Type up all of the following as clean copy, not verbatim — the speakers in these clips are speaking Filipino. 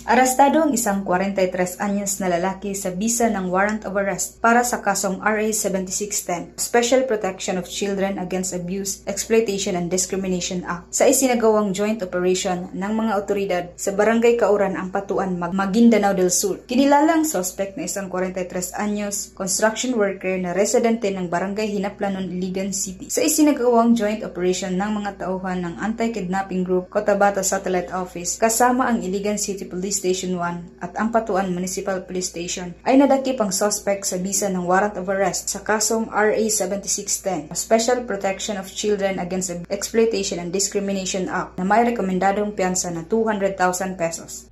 Arestado ang isang 43 anyos na lalaki sa bisa ng warrant of arrest para sa kasong RA 7610, Special Protection of Children Against Abuse, Exploitation and Discrimination Act, sa isinagawang joint operation ng mga otoridad sa Barangay Kauran, Ampatuan, Maguindanao del Sur. Kinilala ang suspect na isang 43 anyos, construction worker na residente ng Barangay Hinaplanon, Iligan City, sa isinagawang joint operation ng mga tauhan ng Anti-Kidnapping Group, Cotabato Satellite Office, kasama ang Iligan City Police Station 1 at Ampatuan Municipal Police Station, ay nadakip ang suspect sa bisa ng warrant of arrest sa kasong RA 7610, Special Protection of Children Against Exploitation and Discrimination Act, na may rekomendadong piyansa na 200,000 pesos.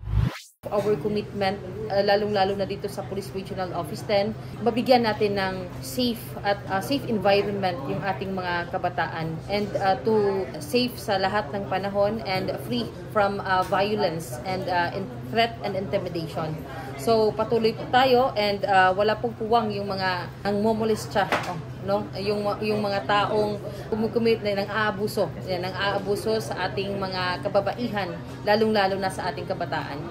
Our commitment, lalong-lalo na dito sa Police Regional Office 10, mabigyan natin ng safe at safe environment yung ating mga kabataan, and to safe sa lahat ng panahon and free from violence and threat and intimidation. So patuloy po tayo, and wala pong puwang yung mga ang momolestya, yung mga taong kumukumit na ng aabuso sa ating mga kababaihan, lalong-lalo na sa ating kabataan.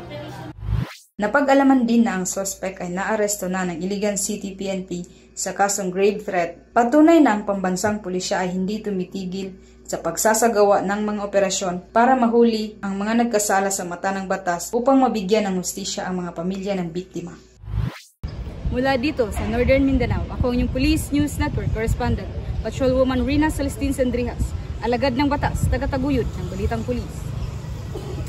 Napag-alaman din na ang suspect ay naaresto na ng Iligan City PNP sa kasong grave threat. Patunay na ang pambansang pulisya ay hindi tumitigil sa pagsasagawa ng mga operasyon para mahuli ang mga nagkasala sa mata ng batas upang mabigyan ng hustisya ang mga pamilya ng biktima. Mula dito sa Northern Mindanao, ako ang inyong Police News Network Correspondent, Patrolwoman Rina Celestine Sendrijas, alagad ng batas, tagataguyod ng Balitang Pulis.